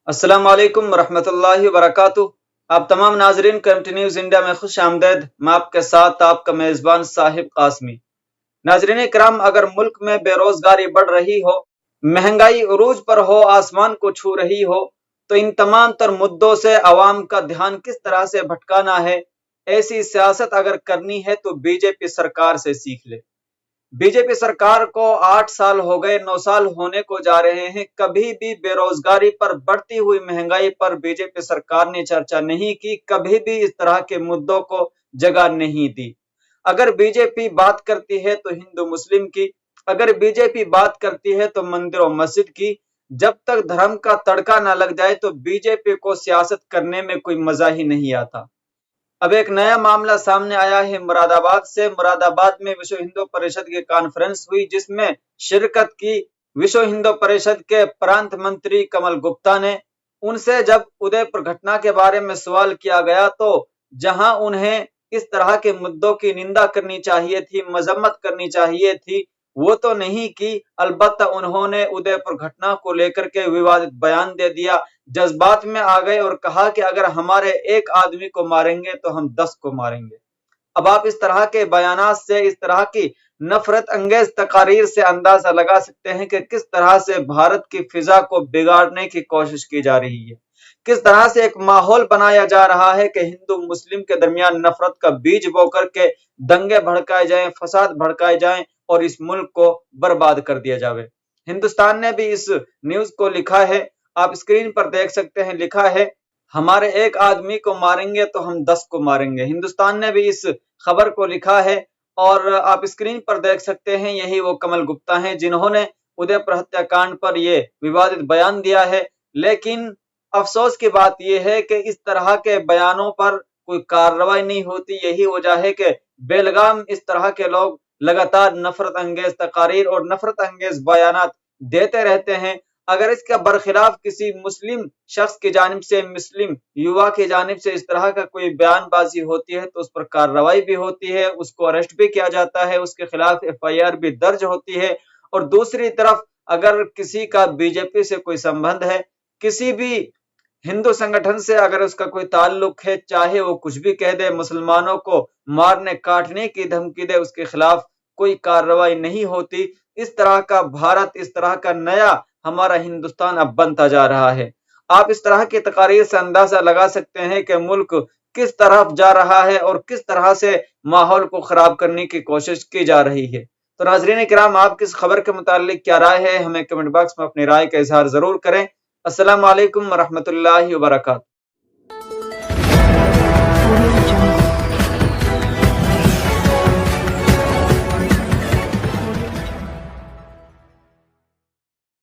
अस्सलाम वालेकुम रहमतुल्लाहि व बरकातुहू। आप तमाम नाजरीन कंटिन्यूज इंडिया में खुश आमदेद। मैं आपके साथ आपका मेजबान साहिब कासमी। नाजरीन कराम, अगर मुल्क में बेरोजगारी बढ़ रही हो, महंगाई उरूज पर हो, आसमान को छू रही हो, तो इन तमाम तर मुद्दों से अवाम का ध्यान किस तरह से भटकाना है, ऐसी सियासत अगर करनी है तो बीजेपी सरकार से सीख ले। बीजेपी सरकार को 8 साल हो गए, 9 साल होने को जा रहे हैं, कभी भी बेरोजगारी पर, बढ़ती हुई महंगाई पर बीजेपी सरकार ने चर्चा नहीं की, कभी भी इस तरह के मुद्दों को जगह नहीं दी। अगर बीजेपी बात करती है तो हिंदू मुस्लिम की, अगर बीजेपी बात करती है तो मंदिर और मस्जिद की। जब तक धर्म का तड़का ना लग जाए तो बीजेपी को सियासत करने में कोई मजा ही नहीं आता। अब एक नया मामला सामने आया है मुरादाबाद से। मुरादाबाद में विश्व हिंदू परिषद की कॉन्फ्रेंस हुई, जिसमें शिरकत की विश्व हिंदू परिषद के प्रांत मंत्री कमल गुप्ता ने। उनसे जब उदयपुर घटना के बारे में सवाल किया गया तो जहां उन्हें इस तरह के मुद्दों की निंदा करनी चाहिए थी, मजम्मत करनी चाहिए थी, वो तो नहीं की। अलबत्ता उन्होंने उदयपुर घटना को लेकर के विवादित बयान दे दिया, जज्बात में आ गए और कहा कि अगर हमारे एक आदमी को मारेंगे तो हम 10 को मारेंगे। अब आप इस तरह के बयानात से, इस तरह की नफरत अंगेज तकारीर से अंदाजा लगा सकते हैं कि किस तरह से भारत की फिजा को बिगाड़ने की कोशिश की जा रही है, किस तरह से एक माहौल बनाया जा रहा है कि हिंदू मुस्लिम के दरमियान नफरत का बीज बो करके दंगे भड़काए जाएं, फसाद भड़काए जाएं और इस मुल्क को बर्बाद कर दिया जाए। हिंदुस्तान ने भी इस न्यूज को लिखा है, आप स्क्रीन पर देख सकते हैं, लिखा है हमारे एक आदमी को मारेंगे तो हम 10 को मारेंगे। हिंदुस्तान ने भी इस खबर को लिखा है और आप स्क्रीन पर देख सकते हैं, यही वो कमल गुप्ता हैं जिन्होंने उदयपुर हत्याकांड पर ये विवादित बयान दिया है। लेकिन अफसोस की बात यह है कि इस तरह के बयानों पर कोई कार्रवाई नहीं होती। यही वजह है कि बेलगाम इस तरह के लोग लगातार नफरत अंगेज तकारीर और नफरत अंगेज बयानात देते रहते हैं। अगर इसके बरखिलाफ किसी मुस्लिम शख्स की जानिब से, मुस्लिम युवा की जानिब से इस तरह का कोई बयानबाजी होती है तो उस पर कार्रवाई भी होती है, उसको अरेस्ट भी किया जाता है, उसके खिलाफ FIR भी दर्ज होती है। और दूसरी तरफ अगर किसी का बीजेपी से कोई संबंध है, किसी भी हिंदू संगठन से अगर उसका कोई ताल्लुक है, चाहे वो कुछ भी कह दे, मुसलमानों को मारने काटने की धमकी दे, उसके खिलाफ कोई कार्रवाई नहीं होती। इस तरह का भारत, इस तरह का नया हमारा हिंदुस्तान अब बनता जा रहा है। आप इस तरह की तकारीर से अंदाजा लगा सकते हैं कि मुल्क किस तरफ जा रहा है और किस तरह से माहौल को खराब करने की कोशिश की जा रही है। तो नाजरीन किराम, आपकी इस खबर के मुतालिक क्या राय है, हमें कमेंट बॉक्स में अपनी राय का इजहार जरूर करें। अस्सलाम वालेकुम रहमतुल्लाहि व बरकातुहू।